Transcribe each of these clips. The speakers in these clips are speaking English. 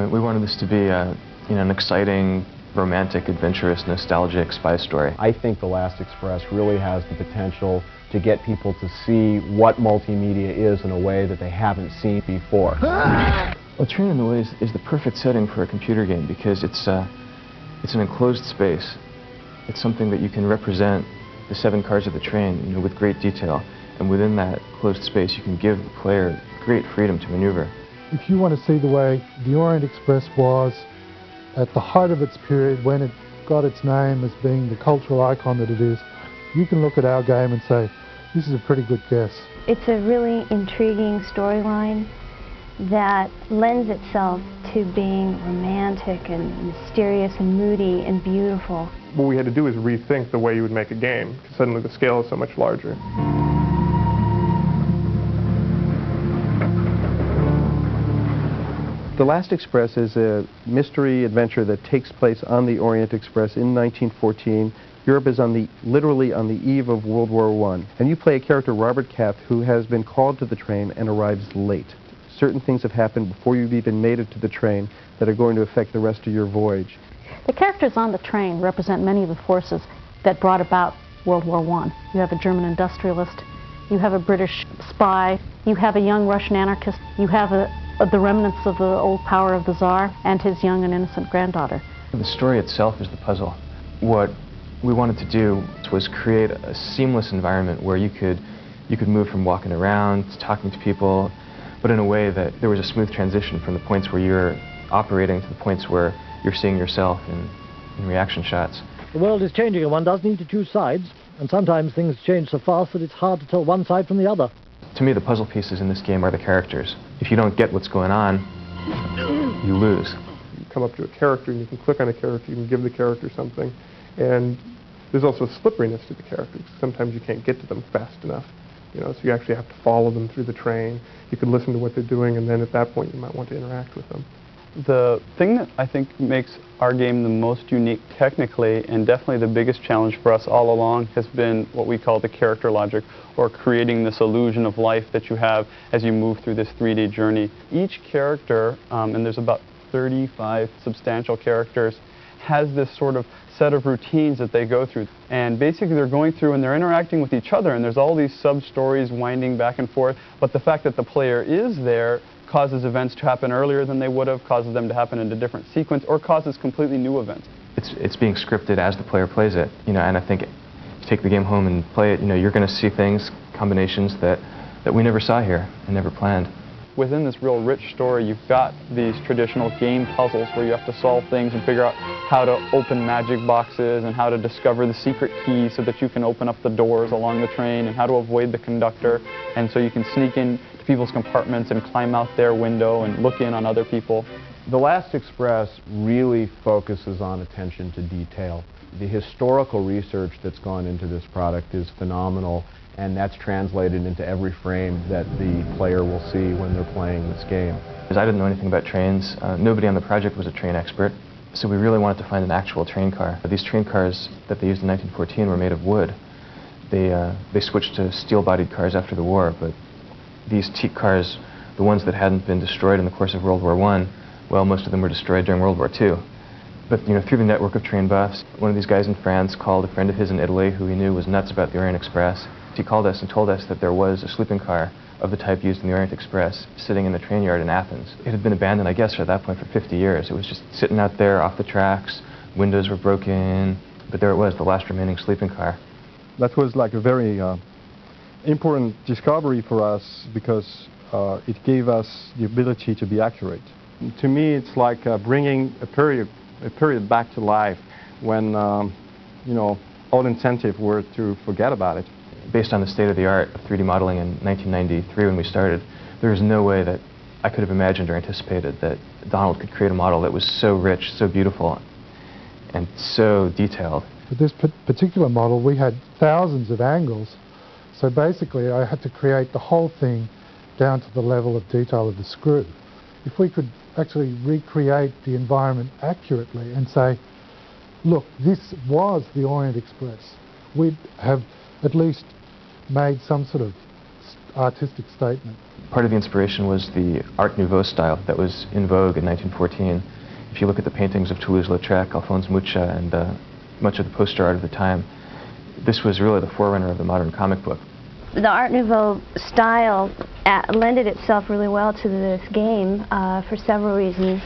We wanted this to be an exciting, romantic, adventurous, nostalgic spy story. I think The Last Express really has the potential to get people to see what multimedia is in a way that they haven't seen before. Well, Train on the Way is the perfect setting for a computer game because it's an enclosed space. It's something that you can represent the 7 cars of the train, with great detail. And within that closed space, you can give the player great freedom to maneuver. If you want to see the way the Orient Express was at the height of its period, when it got its name as being the cultural icon that it is, you can look at our game and say, this is a pretty good guess. It's a really intriguing storyline that lends itself to being romantic and mysterious and moody and beautiful. What we had to do is rethink the way you would make a game, because suddenly the scale is so much larger. The Last Express is a mystery adventure that takes place on the Orient Express in 1914. Europe is literally on the eve of World War I. And you play a character, Robert Kath, who has been called to the train and arrives late. Certain things have happened before you've even made it to the train that are going to affect the rest of your voyage. The characters on the train represent many of the forces that brought about World War I. You have a German industrialist, you have a British spy, you have a young Russian anarchist, you have the remnants of the old power of the Tsar and his young and innocent granddaughter. The story itself is the puzzle. What we wanted to do was create a seamless environment where you could move from walking around to talking to people, but in a way that there was a smooth transition from the points where you're operating to the points where you're seeing yourself in reaction shots. The world is changing and one does need to choose sides, and sometimes things change so fast that it's hard to tell one side from the other. To me, the puzzle pieces in this game are the characters. If you don't get what's going on, you lose. You come up to a character and you can click on a character, you can give the character something, and there's also a slipperiness to the characters. Sometimes you can't get to them fast enough, so you actually have to follow them through the train. You can listen to what they're doing, and then at that point you might want to interact with them. The thing that I think makes our game the most unique technically, and definitely the biggest challenge for us all along, has been what we call the character logic, or creating this illusion of life that you have as you move through this 3D journey. Each character, and there's about 35 substantial characters, has this sort of set of routines that they go through. And basically they're going through and they're interacting with each other, and there's all these sub-stories winding back and forth, but the fact that the player is there causes events to happen earlier than they would have, causes them to happen in a different sequence, or causes completely new events. It's being scripted as the player plays it, and I think if you take the game home and play it, you're going to see things, combinations that we never saw here and never planned. Within this real rich story, you've got these traditional game puzzles where you have to solve things and figure out how to open magic boxes and how to discover the secret keys so that you can open up the doors along the train, and how to avoid the conductor, and so you can sneak in to people's compartments and climb out their window and look in on other people. The Last Express really focuses on attention to detail. The historical research that's gone into this product is phenomenal, and that's translated into every frame that the player will see when they're playing this game. Because I didn't know anything about trains, nobody on the project was a train expert, so we really wanted to find an actual train car. These train cars that they used in 1914 were made of wood. They switched to steel-bodied cars after the war, but these teak cars, the ones that hadn't been destroyed in the course of World War I, well, most of them were destroyed during World War II. But through the network of train buffs, one of these guys in France called a friend of his in Italy who he knew was nuts about the Orient Express. He called us and told us that there was a sleeping car of the type used in the Orient Express sitting in the train yard in Athens. It had been abandoned, I guess, at that point for 50 years. It was just sitting out there off the tracks, windows were broken, but there it was, the last remaining sleeping car. That was like a very important discovery for us because it gave us the ability to be accurate. To me, it's like bringing a period back to life when, all incentives were to forget about it. Based on the state-of-the-art of 3D modeling in 1993 when we started, there was no way that I could have imagined or anticipated that Donald could create a model that was so rich, so beautiful, and so detailed. With this particular model, we had thousands of angles, so basically I had to create the whole thing down to the level of detail of the screw. If we could actually recreate the environment accurately and say, look, this was the Orient Express, we'd have at least made some sort of artistic statement. Part of the inspiration was the Art Nouveau style that was in vogue in 1914. If you look at the paintings of Toulouse-Lautrec, Alphonse Mucha, and much of the poster art of the time, this was really the forerunner of the modern comic book. The Art Nouveau style lended itself really well to this game for several reasons.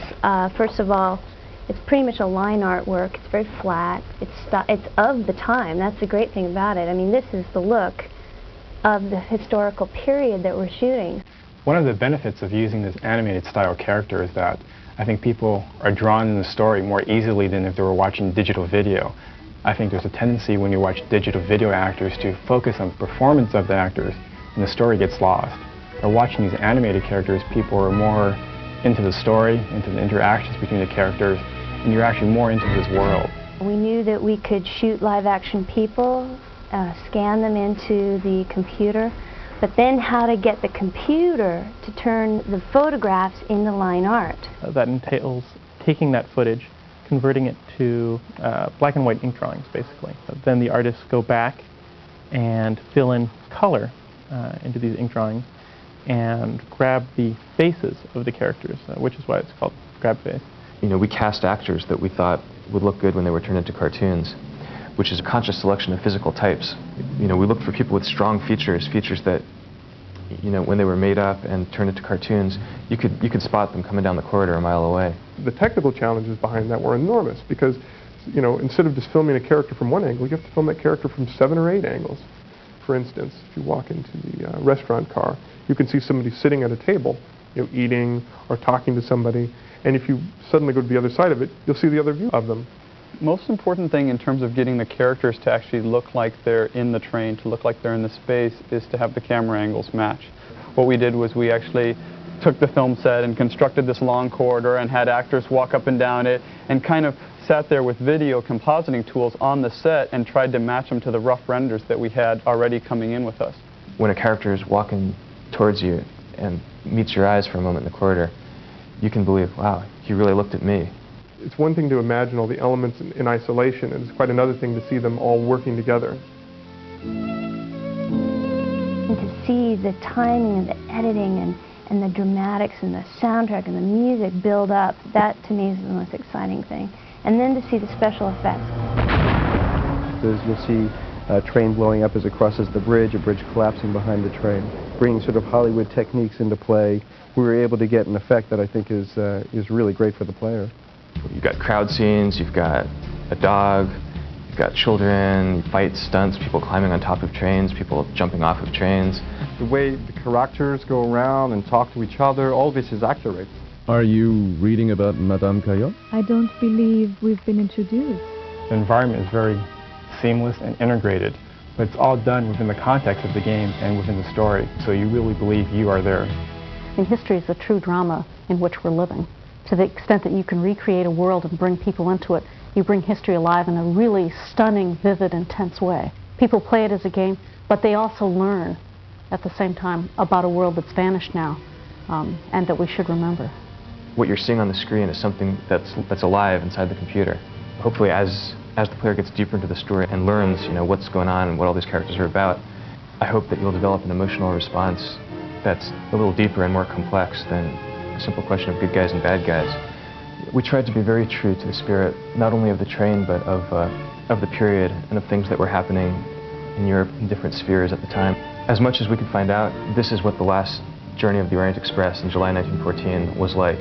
First of all, it's pretty much a line artwork. It's very flat. It's of the time. That's the great thing about it. I mean, this is the look of the historical period that we're shooting. One of the benefits of using this animated style character is that I think people are drawn in the story more easily than if they were watching digital video. I think there's a tendency when you watch digital video actors to focus on the performance of the actors and the story gets lost. By watching these animated characters, people are more into the story, into the interactions between the characters, and you're actually more into this world. We knew that we could shoot live action people, scan them into the computer, but then how to get the computer to turn the photographs into line art. That entails taking that footage, converting it to black and white ink drawings, basically. Then the artists go back and fill in color into these ink drawings and grab the faces of the characters, which is why it's called grab face. You know, we cast actors that we thought would look good when they were turned into cartoons, which is a conscious selection of physical types. You know, we looked for people with strong features that, you know, when they were made up and turned into cartoons, you could spot them coming down the corridor a mile away. The technical challenges behind that were enormous because, you know, instead of just filming a character from one angle, you have to film that character from 7 or 8 angles. For instance, if you walk into the restaurant car, you can see somebody sitting at a table, you know, eating or talking to somebody, and if you suddenly go to the other side of it, you'll see the other view of them. Most important thing in terms of getting the characters to actually look like they're in the train, to look like they're in the space, is to have the camera angles match. What we did was we actually took the film set and constructed this long corridor and had actors walk up and down it and kind of sat there with video compositing tools on the set and tried to match them to the rough renders that we had already coming in with us. When a character is walking towards you and meets your eyes for a moment in the corridor, you can believe, wow, he really looked at me. It's one thing to imagine all the elements in isolation, and it's quite another thing to see them all working together. And to see the timing and the editing and the dramatics and the soundtrack and the music build up, that to me is the most exciting thing. And then to see the special effects. You'll see a train blowing up as it crosses the bridge, a bridge collapsing behind the train. Bringing sort of Hollywood techniques into play, we were able to get an effect that I think is really great for the player. You've got crowd scenes, you've got a dog, you've got children, fights, stunts, people climbing on top of trains, people jumping off of trains. The way the characters go around and talk to each other, all this is accurate. Are you reading about Madame Caillot? I don't believe we've been introduced. The environment is very seamless and integrated, but it's all done within the context of the game and within the story, so you really believe you are there. And history is the true drama in which we're living. To the extent that you can recreate a world and bring people into it, you bring history alive in a really stunning, vivid, intense way. People play it as a game, but they also learn at the same time about a world that's vanished now and that we should remember. What you're seeing on the screen is something that's alive inside the computer. Hopefully as the player gets deeper into the story and learns, you know, what's going on and what all these characters are about, I hope that you'll develop an emotional response that's a little deeper and more complex than a simple question of good guys and bad guys. We tried to be very true to the spirit, not only of the train, but of the period and of things that were happening in Europe in different spheres at the time. As much as we could find out, this is what the last journey of the Orient Express in July 1914 was like.